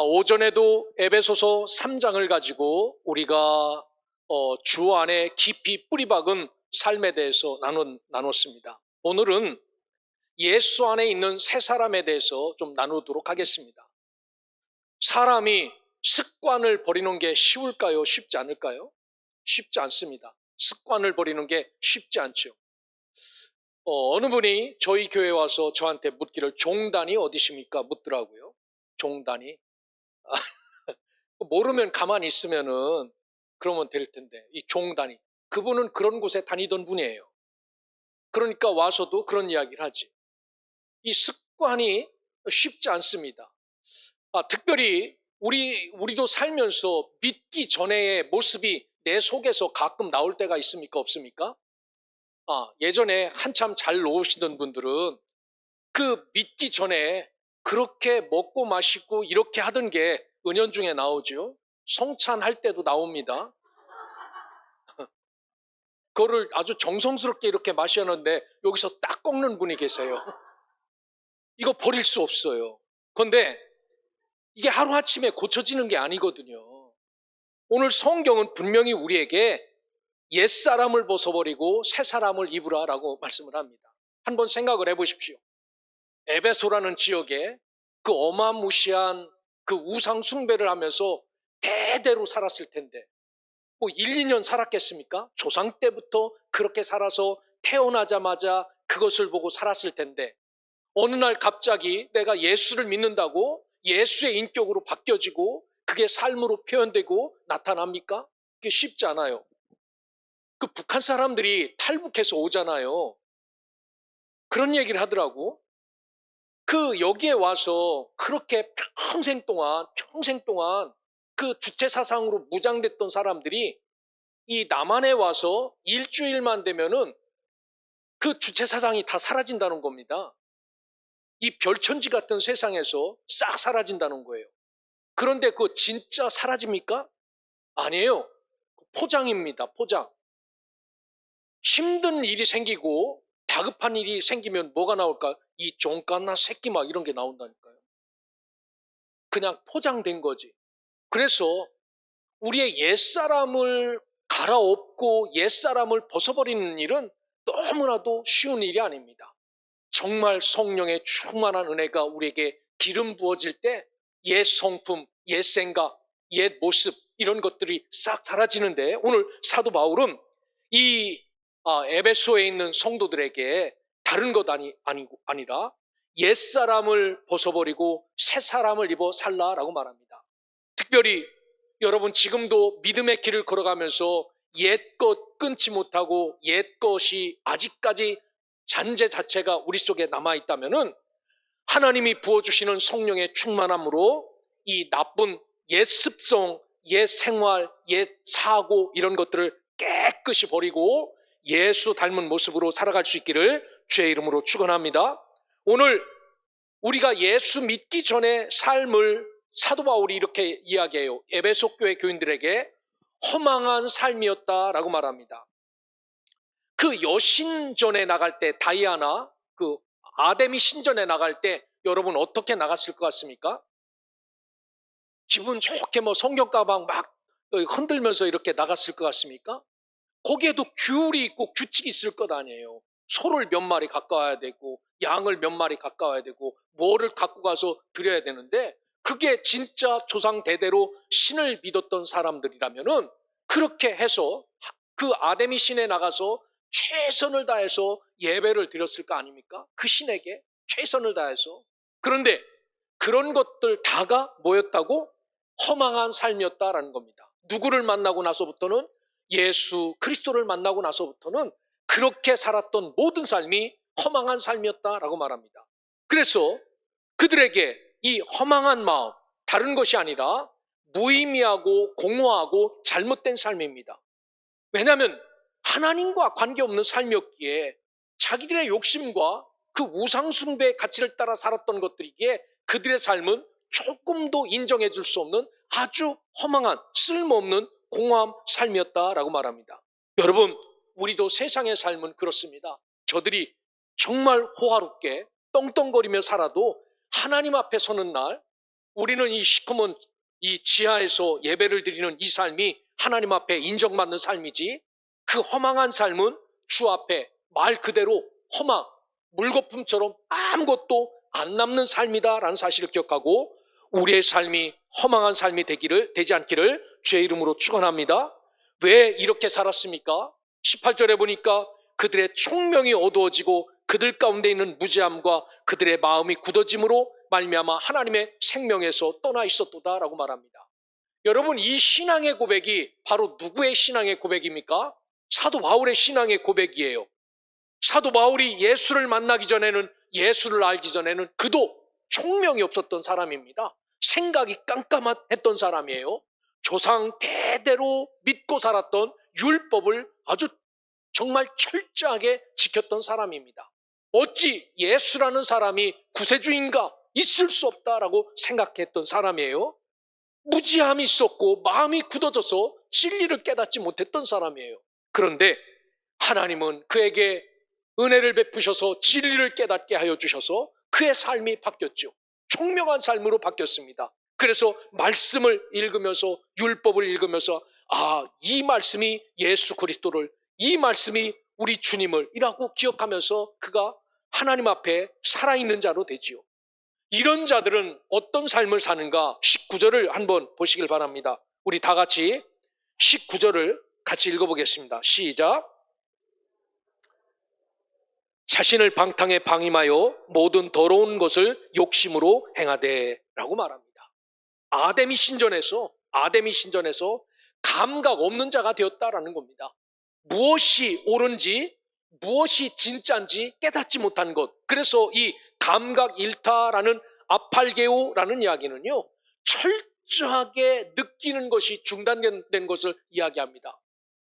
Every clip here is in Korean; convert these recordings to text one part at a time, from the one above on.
오전에도 에베소서 3장을 가지고 우리가 주 안에 깊이 뿌리박은 삶에 대해서 나눴습니다. 오늘은 예수 안에 있는 새 사람에 대해서 좀 나누도록 하겠습니다. 사람이 습관을 버리는 게 쉬울까요? 쉽지 않을까요? 쉽지 않습니다. 습관을 버리는 게 쉽지 않죠. 어느 분이 저희 교회에 와서 저한테 묻기를 종단이 어디십니까? 묻더라고요. 종단이. 모르면 가만히 있으면은 그러면 될 텐데, 이 종단이. 그분은 그런 곳에 다니던 분이에요. 그러니까 와서도 그런 이야기를 하지. 이 습관이 쉽지 않습니다. 특별히 우리도 살면서 믿기 전의 모습이 내 속에서 가끔 나올 때가 있습니까? 없습니까? 예전에 한참 잘 노시던 분들은 그 믿기 전에 그렇게 먹고 마시고 이렇게 하던 게 은연중에 나오죠. 성찬할 때도 나옵니다. 그거를 아주 정성스럽게 이렇게 마셨는데 여기서 딱 꺾는 분이 계세요. 이거 버릴 수 없어요. 그런데 이게 하루아침에 고쳐지는 게 아니거든요. 오늘 성경은 분명히 우리에게 옛사람을 벗어버리고 새사람을 입으라라고 말씀을 합니다. 한번 생각을 해보십시오. 에베소라는 지역에 그 어마무시한 그 우상 숭배를 하면서 대대로 살았을 텐데 뭐 1, 2년 살았겠습니까? 조상 때부터 그렇게 살아서 태어나자마자 그것을 보고 살았을 텐데 어느 날 갑자기 내가 예수를 믿는다고 예수의 인격으로 바뀌어지고 그게 삶으로 표현되고 나타납니까? 그게 쉽지 않아요. 그 북한 사람들이 탈북해서 오잖아요. 그런 얘기를 하더라고. 여기에 와서 그렇게 평생 동안 그 주체 사상으로 무장됐던 사람들이 이 남한에 와서 일주일만 되면은 그 주체 사상이 다 사라진다는 겁니다. 이 별천지 같은 세상에서 싹 사라진다는 거예요. 그런데 그거 진짜 사라집니까? 아니에요. 포장입니다. 포장. 힘든 일이 생기고 다급한 일이 생기면 뭐가 나올까? 이 종갓나 새끼 막 이런 게 나온다니까요. 그냥 포장된 거지. 그래서 우리의 옛사람을 갈아엎고 옛사람을 벗어버리는 일은 너무나도 쉬운 일이 아닙니다. 정말 성령의 충만한 은혜가 우리에게 기름 부어질 때 옛 성품, 옛 생각, 옛 모습 이런 것들이 싹 사라지는데 오늘 사도 바울은 이 에베소에 있는 성도들에게 다른 것 아니라 옛사람을 벗어버리고 새사람을 입어 살라라고 말합니다. 특별히 여러분 지금도 믿음의 길을 걸어가면서 옛것 끊지 못하고 옛것이 아직까지 잔재 자체가 우리 속에 남아있다면은 하나님이 부어주시는 성령의 충만함으로 이 나쁜 옛 습성, 옛 생활, 옛 사고 이런 것들을 깨끗이 버리고 예수 닮은 모습으로 살아갈 수 있기를 주의 이름으로 축원합니다. 오늘 우리가 예수 믿기 전의 삶을 사도 바울이 이렇게 이야기해요. 에베소 교회 교인들에게 허망한 삶이었다라고 말합니다. 그 여신전에 나갈 때 다이아나 그 아데미 신전에 나갈 때 여러분 어떻게 나갔을 것 같습니까? 기분 좋게 뭐 성경 가방 막 흔들면서 이렇게 나갔을 것 같습니까? 거기에도 규율이 있고 규칙이 있을 것 아니에요. 소를 몇 마리 가까워야 되고 양을 몇 마리 가까워야 되고 뭐를 갖고 가서 드려야 되는데 그게 진짜 조상 대대로 신을 믿었던 사람들이라면은 그렇게 해서 그 아데미 신에 나가서 최선을 다해서 예배를 드렸을 거 아닙니까? 그 신에게 최선을 다해서. 그런데 그런 것들 다가 뭐였다고? 허망한 삶이었다라는 겁니다. 누구를 만나고 나서부터는 예수 그리스도를 만나고 나서부터는 그렇게 살았던 모든 삶이 허망한 삶이었다라고 말합니다. 그래서 그들에게 이 허망한 마음, 다른 것이 아니라 무의미하고 공허하고 잘못된 삶입니다. 왜냐하면 하나님과 관계없는 삶이었기에 자기들의 욕심과 그 우상숭배의 가치를 따라 살았던 것들이기에 그들의 삶은 조금도 인정해 줄 수 없는 아주 허망한 쓸모없는 공허한 삶이었다라고 말합니다. 여러분, 우리도 세상의 삶은 그렇습니다. 저들이 정말 호화롭게 떵떵거리며 살아도 하나님 앞에 서는 날 우리는 이 시커먼 이 지하에서 예배를 드리는 이 삶이 하나님 앞에 인정받는 삶이지, 그 허망한 삶은 주 앞에 말 그대로 허망, 물거품처럼 아무것도 안 남는 삶이다라는 사실을 기억하고 우리의 삶이 허망한 삶이 되지 않기를 주의 이름으로 축원합니다. 왜 이렇게 살았습니까? 18절에 보니까 그들의 총명이 어두워지고 그들 가운데 있는 무지함과 그들의 마음이 굳어짐으로 말미암아 하나님의 생명에서 떠나 있었도다라고 말합니다. 여러분, 이 신앙의 고백이 바로 누구의 신앙의 고백입니까? 사도 바울의 신앙의 고백이에요. 사도 바울이 예수를 만나기 전에는, 예수를 알기 전에는 그도 총명이 없었던 사람입니다. 생각이 깜깜했던 사람이에요. 조상 대대로 믿고 살았던 율법을 아주 정말 철저하게 지켰던 사람입니다. 어찌 예수라는 사람이 구세주인가? 있을 수 없다라고 생각했던 사람이에요. 무지함이 있었고 마음이 굳어져서 진리를 깨닫지 못했던 사람이에요. 그런데 하나님은 그에게 은혜를 베푸셔서 진리를 깨닫게 하여 주셔서 그의 삶이 바뀌었죠. 총명한 삶으로 바뀌었습니다. 그래서 말씀을 읽으면서, 율법을 읽으면서, 이 말씀이 예수 그리스도를, 이 말씀이 우리 주님을 이라고 기억하면서 그가 하나님 앞에 살아있는 자로 되지요. 이런 자들은 어떤 삶을 사는가? 19절을 한번 보시길 바랍니다. 우리 다 같이 19절을 같이 읽어보겠습니다. 시작. 자신을 방탕에 방임하여 모든 더러운 것을 욕심으로 행하되 라고 말합니다. 아담이 신전에서 감각 없는 자가 되었다라는 겁니다. 무엇이 옳은지 무엇이 진짜인지 깨닫지 못한 것. 그래서 이 감각 일타라는 아팔게오라는 이야기는요, 철저하게 느끼는 것이 중단된 것을 이야기합니다.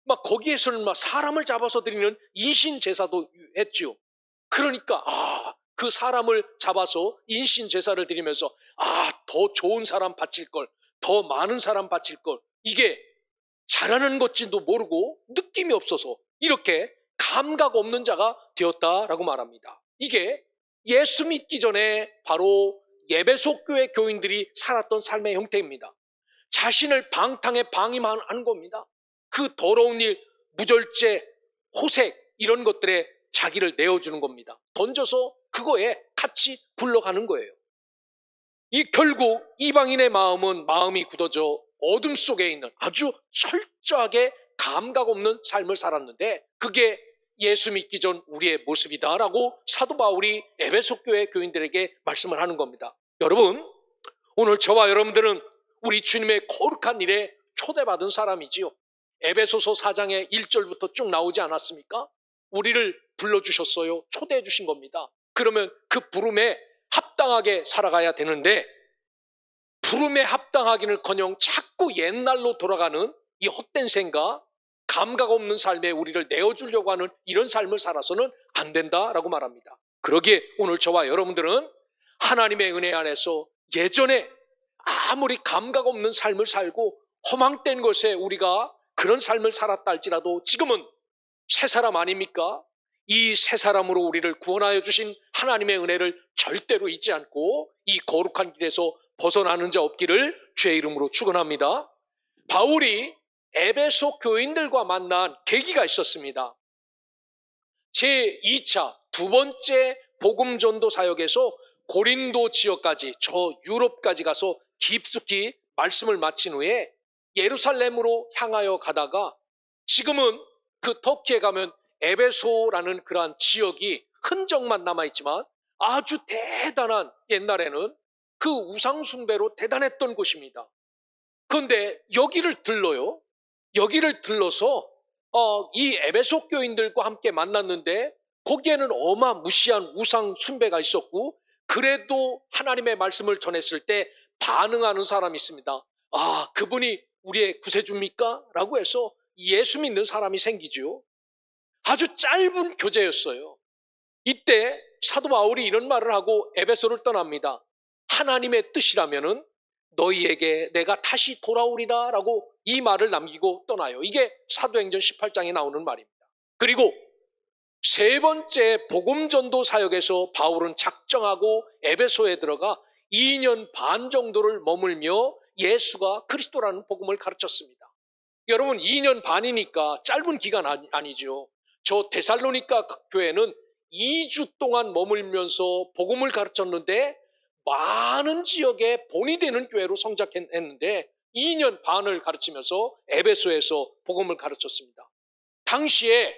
막 거기에서는 막 사람을 잡아서 드리는 인신 제사도 했지요. 그러니까 그 사람을 잡아서 인신 제사를 드리면서 더 좋은 사람 바칠 걸, 더 많은 사람 바칠 걸, 이게 잘하는 것인지도 모르고 느낌이 없어서 이렇게 감각 없는 자가 되었다라고 말합니다. 이게 예수 믿기 전에 바로 예배소 교회 교인들이 살았던 삶의 형태입니다. 자신을 방탕에 방임하는 겁니다. 그 더러운 일, 무절제, 호색 이런 것들에 자기를 내어주는 겁니다. 던져서 그거에 같이 굴러가는 거예요. 결국 이방인의 마음이 굳어져 어둠 속에 있는 아주 철저하게 감각 없는 삶을 살았는데 그게 예수 믿기 전 우리의 모습이다라고 사도 바울이 에베소 교회 교인들에게 말씀을 하는 겁니다. 여러분, 오늘 저와 여러분들은 우리 주님의 거룩한 일에 초대받은 사람이지요. 에베소서 4장의 1절부터 쭉 나오지 않았습니까? 우리를 불러주셨어요. 초대해 주신 겁니다. 그러면 그 부름에 합당하게 살아가야 되는데 부름에 합당하기는커녕 자꾸 옛날로 돌아가는 이 헛된 생각, 감각 없는 삶에 우리를 내어주려고 하는 이런 삶을 살아서는 안 된다라고 말합니다. 그러기에 오늘 저와 여러분들은 하나님의 은혜 안에서 예전에 아무리 감각 없는 삶을 살고 허망된 것에 우리가 그런 삶을 살았다 할지라도 지금은 새 사람 아닙니까? 이 새 사람으로 우리를 구원하여 주신 하나님의 은혜를 절대로 잊지 않고 이 거룩한 길에서 벗어나는 자 없기를 주의 이름으로 축원합니다. 바울이 에베소 교인들과 만난 계기가 있었습니다. 제2차 두 번째 복음 전도 사역에서 고린도 지역까지, 저 유럽까지 가서 깊숙이 말씀을 마친 후에 예루살렘으로 향하여 가다가 지금은 그 터키에 가면 에베소라는 그러한 지역이 흔적만 남아있지만 아주 대단한, 옛날에는 그 우상숭배로 대단했던 곳입니다. 그런데 여기를 들러서 이 에베소 교인들과 함께 만났는데 거기에는 어마무시한 우상숭배가 있었고 그래도 하나님의 말씀을 전했을 때 반응하는 사람이 있습니다. 그분이 우리의 구세주입니까? 라고 해서 예수 믿는 사람이 생기죠. 아주 짧은 교제였어요. 이때 사도 바울이 이런 말을 하고 에베소를 떠납니다. 하나님의 뜻이라면은 너희에게 내가 다시 돌아오리라 라고 이 말을 남기고 떠나요. 이게 사도행전 18장에 나오는 말입니다. 그리고 세 번째 복음전도 사역에서 바울은 작정하고 에베소에 들어가 2년 반 정도를 머물며 예수가 그리스도라는 복음을 가르쳤습니다. 여러분 2년 반이니까 짧은 기간 아니죠. 저 데살로니가 교회는 2주 동안 머물면서 복음을 가르쳤는데 많은 지역에 본이 되는 교회로 성장했는데 2년 반을 가르치면서 에베소에서 복음을 가르쳤습니다. 당시에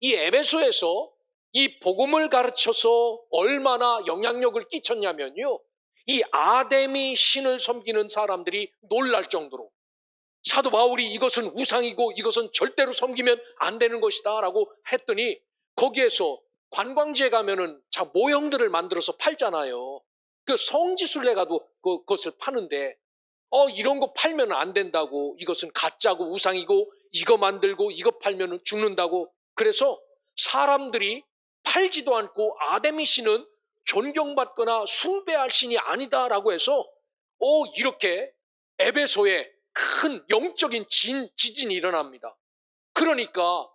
이 에베소에서 이 복음을 가르쳐서 얼마나 영향력을 끼쳤냐면요. 이 아데미 신을 섬기는 사람들이 놀랄 정도로 사도 바울이 이것은 우상이고 이것은 절대로 섬기면 안 되는 것이다 라고 했더니 거기에서 관광지에 가면은 자 모형들을 만들어서 팔잖아요. 그 성지순례 가도 그것을 파는데 이런 거 팔면 안 된다고, 이것은 가짜고 우상이고 이거 만들고 이거 팔면 죽는다고. 그래서 사람들이 팔지도 않고 아데미 신은 존경받거나 숭배할 신이 아니다라고 해서 이렇게 에베소에 큰 영적인 지진이 일어납니다. 그러니까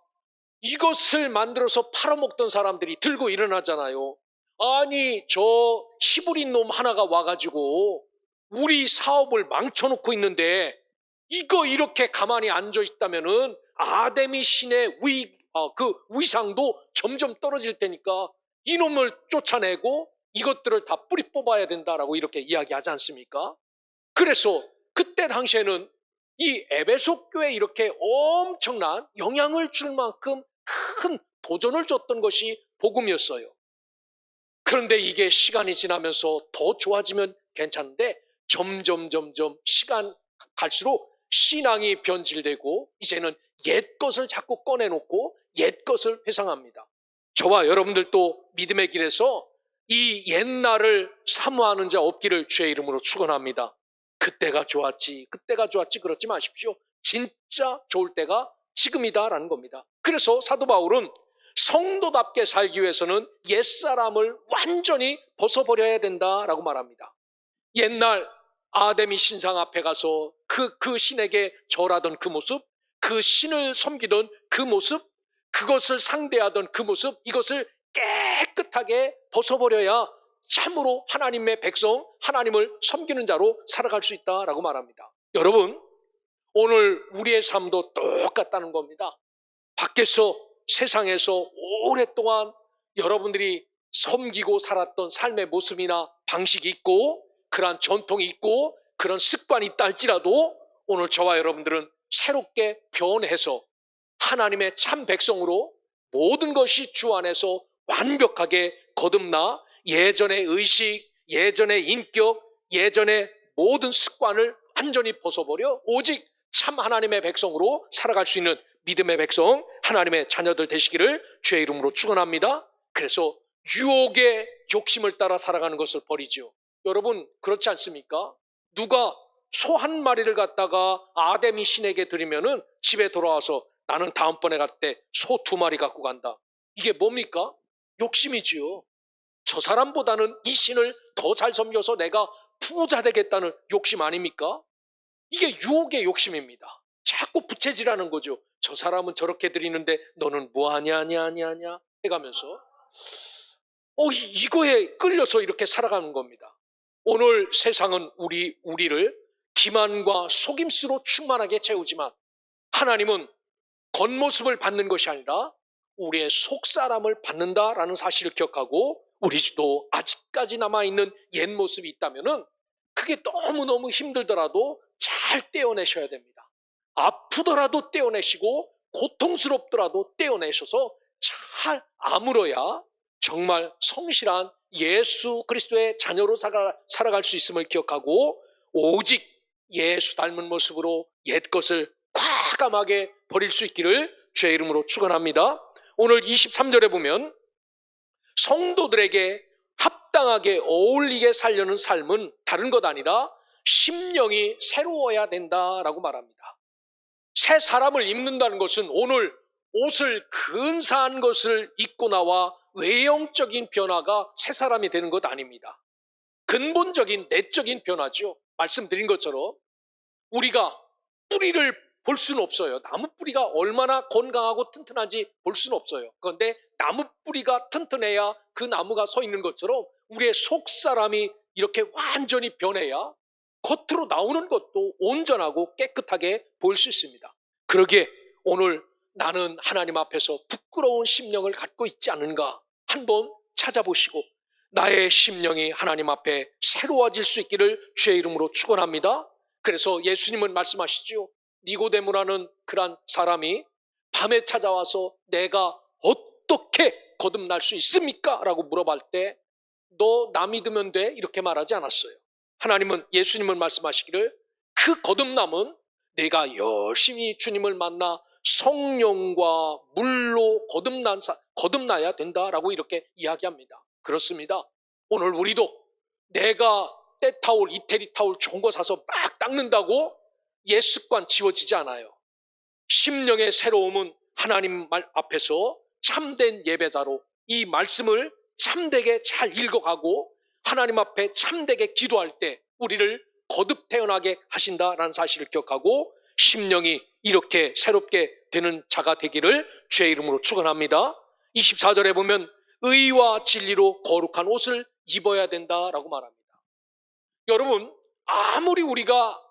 이것을 만들어서 팔아먹던 사람들이 들고 일어나잖아요. 아니 저 시부린 놈 하나가 와가지고 우리 사업을 망쳐놓고 있는데 이거 이렇게 가만히 앉아 있다면은 아데미 신의 그 위상도 점점 떨어질 테니까 이놈을 쫓아내고 이것들을 다 뿌리 뽑아야 된다라고 이렇게 이야기하지 않습니까? 그래서 그때 당시에는 이 에베소 교회에 이렇게 엄청난 영향을 줄 만큼 큰 도전을 줬던 것이 복음이었어요. 그런데 이게 시간이 지나면서 더 좋아지면 괜찮은데 점점 시간 갈수록 신앙이 변질되고 이제는 옛 것을 자꾸 꺼내놓고 옛 것을 회상합니다. 저와 여러분들도 믿음의 길에서 이 옛날을 사모하는 자 없기를 주의 이름으로 축원합니다. 그때가 좋았지 그러지 마십시오. 진짜 좋을 때가 지금이다라는 겁니다. 그래서 사도 바울은 성도답게 살기 위해서는 옛사람을 완전히 벗어버려야 된다라고 말합니다. 옛날 아데미 신상 앞에 가서 그 신에게 절하던 그 모습, 그 신을 섬기던 그 모습, 그것을 상대하던 그 모습, 이것을 깨끗하게 벗어버려야 참으로 하나님의 백성, 하나님을 섬기는 자로 살아갈 수 있다라고 말합니다. 여러분, 오늘 우리의 삶도 똑같다는 겁니다. 밖에서 세상에서 오랫동안 여러분들이 섬기고 살았던 삶의 모습이나 방식이 있고 그러한 전통이 있고 그런 습관이 있다 할지라도 오늘 저와 여러분들은 새롭게 변해서 하나님의 참 백성으로 모든 것이 주 안에서 완벽하게 거듭나 예전의 의식, 예전의 인격, 예전의 모든 습관을 완전히 벗어버려 오직 참 하나님의 백성으로 살아갈 수 있는 믿음의 백성, 하나님의 자녀들 되시기를 주의 이름으로 축원합니다. 그래서 유혹의 욕심을 따라 살아가는 것을 버리죠. 여러분 그렇지 않습니까? 누가 소 한 마리를 갖다가 아데미 신에게 드리면은 집에 돌아와서 나는 다음번에 갈 때 소 2마리 갖고 간다. 이게 뭡니까? 욕심이지요. 저 사람보다는 이 신을 더 잘 섬겨서 내가 부자 되겠다는 욕심 아닙니까? 이게 유혹의 욕심입니다. 자꾸 부채질하는 거죠. 저 사람은 저렇게 드리는데 너는 뭐하냐 해가면서 이거에 끌려서 이렇게 살아가는 겁니다. 오늘 세상은 우리를 기만과 속임수로 충만하게 채우지만 하나님은 겉모습을 받는 것이 아니라 우리의 속사람을 받는다라는 사실을 기억하고 우리도 아직까지 남아있는 옛 모습이 있다면은 그게 너무너무 힘들더라도 잘 떼어내셔야 됩니다. 아프더라도 떼어내시고 고통스럽더라도 떼어내셔서 잘 아물어야 정말 성실한 예수 그리스도의 자녀로 살아갈 수 있음을 기억하고 오직 예수 닮은 모습으로 옛 것을 과감하게 버릴 수 있기를 주의 이름으로 축원합니다. 오늘 23절에 보면 성도들에게 합당하게 어울리게 살려는 삶은 다른 것 아니라 심령이 새로워야 된다라고 말합니다. 새 사람을 입는다는 것은 오늘 옷을 근사한 것을 입고 나와 외형적인 변화가 새 사람이 되는 것 아닙니다. 근본적인 내적인 변화죠. 말씀드린 것처럼 우리가 뿌리를 볼 수는 없어요. 나무 뿌리가 얼마나 건강하고 튼튼한지 볼 수는 없어요. 그런데 나무 뿌리가 튼튼해야 그 나무가 서 있는 것처럼 우리의 속 사람이 이렇게 완전히 변해야 겉으로 나오는 것도 온전하고 깨끗하게 보일 수 있습니다. 그러기에 오늘 나는 하나님 앞에서 부끄러운 심령을 갖고 있지 않은가 한번 찾아보시고 나의 심령이 하나님 앞에 새로워질 수 있기를 주의 이름으로 축원합니다. 그래서 예수님은 말씀하시죠. 니고데모라는 그런 사람이 밤에 찾아와서 내가 어떻게 거듭날 수 있습니까? 라고 물어볼 때 너 나 믿으면 돼? 이렇게 말하지 않았어요. 예수님은 말씀하시기를 그 거듭남은 내가 열심히 주님을 만나 성령과 물로 거듭나야 된다라고 이렇게 이야기합니다. 그렇습니다. 오늘 우리도 내가 때타올, 이태리 타올 좋은 거 사서 막 닦는다고 옛 습관 지워지지 않아요. 심령의 새로움은 하나님 말 앞에서 참된 예배자로 이 말씀을 참되게 잘 읽어가고 하나님 앞에 참되게 기도할 때 우리를 거듭 태어나게 하신다라는 사실을 기억하고 심령이 이렇게 새롭게 되는 자가 되기를 주의 이름으로 축원합니다. 24절에 보면 의와 진리로 거룩한 옷을 입어야 된다라고 말합니다. 여러분, 아무리 우리가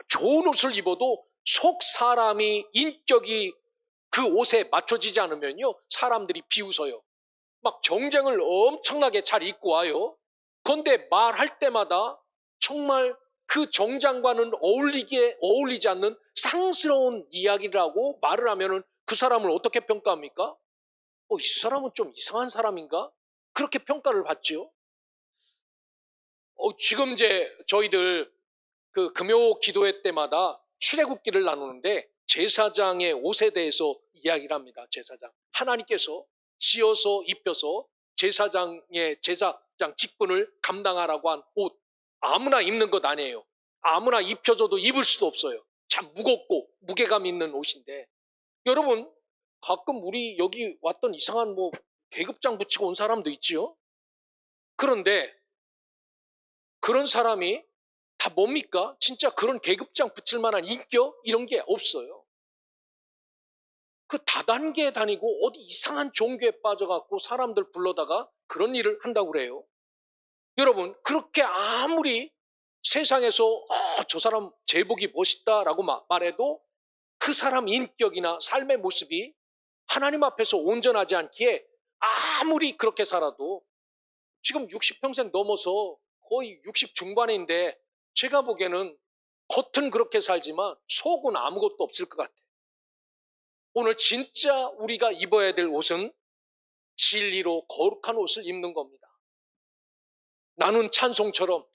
좋은 옷을 입어도 속 사람이 인격이 그 옷에 맞춰지지 않으면요 사람들이 비웃어요. 막 정장을 엄청나게 잘 입고 와요. 그런데 말할 때마다 정말 그 정장과는 어울리지 않는 상스러운 이야기를 하고 말을 하면은 그 사람을 어떻게 평가합니까? 이 사람은 좀 이상한 사람인가? 그렇게 평가를 받죠. 지금 이제 저희들 그 금요 기도회 때마다 출애굽기를 나누는데 제사장의 옷에 대해서 이야기를 합니다. 제사장. 하나님께서 지어서 입혀서 제사장의 제사장 직분을 감당하라고 한 옷. 아무나 입는 것 아니에요. 아무나 입혀줘도 입을 수도 없어요. 참 무겁고 무게감 있는 옷인데 여러분 가끔 우리 여기 왔던 이상한 계급장 붙이고 온 사람도 있지요. 그런데 그런 사람이 다 뭡니까? 진짜 그런 계급장 붙일 만한 인격? 이런 게 없어요. 그 다단계에 다니고 어디 이상한 종교에 빠져갖고 사람들 불러다가 그런 일을 한다고 그래요. 여러분, 그렇게 아무리 세상에서 저 사람 제복이 멋있다라고 말해도 그 사람 인격이나 삶의 모습이 하나님 앞에서 온전하지 않기에 아무리 그렇게 살아도 지금 60평생 넘어서 거의 60 중반인데 제가 보기에는 겉은 그렇게 살지만 속은 아무것도 없을 것 같아요. 오늘 진짜 우리가 입어야 될 옷은 진리로 거룩한 옷을 입는 겁니다. 나는 찬송처럼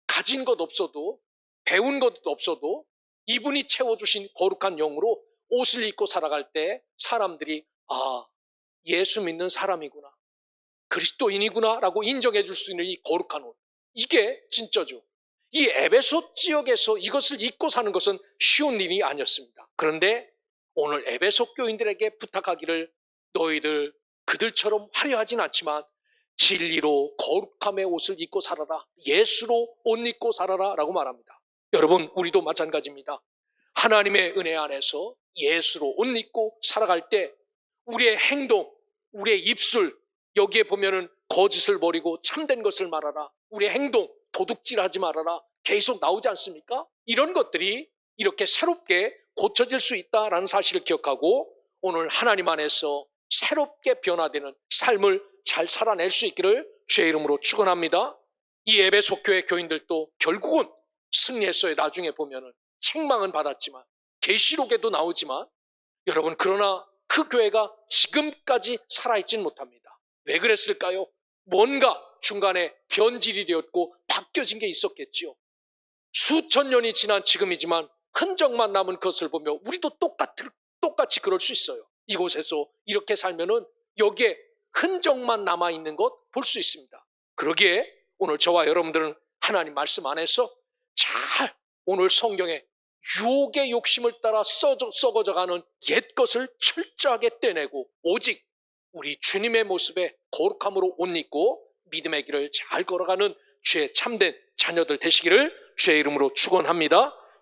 가진 것 없어도 배운 것 없어도 이분이 채워주신 거룩한 영으로 옷을 입고 살아갈 때 사람들이 예수 믿는 사람이구나, 그리스도인이구나 라고 인정해 줄 수 있는 이 거룩한 옷, 이게 진짜죠. 이 에베소 지역에서 이것을 입고 사는 것은 쉬운 일이 아니었습니다. 그런데 오늘 에베소 교인들에게 부탁하기를 너희들 그들처럼 화려하진 않지만 진리로 거룩함의 옷을 입고 살아라, 예수로 옷 입고 살아라 라고 말합니다. 여러분, 우리도 마찬가지입니다. 하나님의 은혜 안에서 예수로 옷 입고 살아갈 때 우리의 행동, 우리의 입술, 여기에 보면은 거짓을 버리고 참된 것을 말하라, 우리의 행동, 도둑질하지 말아라 계속 나오지 않습니까? 이런 것들이 이렇게 새롭게 고쳐질 수 있다라는 사실을 기억하고 오늘 하나님 안에서 새롭게 변화되는 삶을 잘 살아낼 수 있기를 주의 이름으로 축원합니다. 이 에베소 교회 교인들도 결국은 승리했어요. 나중에 보면은 책망은 받았지만 계시록에도 나오지만 여러분, 그러나 그 교회가 지금까지 살아있지는 못합니다. 왜 그랬을까요? 뭔가 중간에 변질이 되었고 바뀌어진 게 있었겠지요. 수천 년이 지난 지금이지만 흔적만 남은 것을 보며 우리도 똑같이 그럴 수 있어요. 이곳에서 이렇게 살면은 여기에 흔적만 남아있는 것 볼 수 있습니다. 그러기에 오늘 저와 여러분들은 하나님 말씀 안에서 잘 오늘 성경에 유혹의 욕심을 따라 썩어져가는 옛 것을 철저하게 떼내고 오직 우리 주님의 모습에 거룩함으로 옷 입고 믿음의 길을 잘 걸어가는 주의 참된 자녀들 되시기를 주의 이름으로 축원합니다.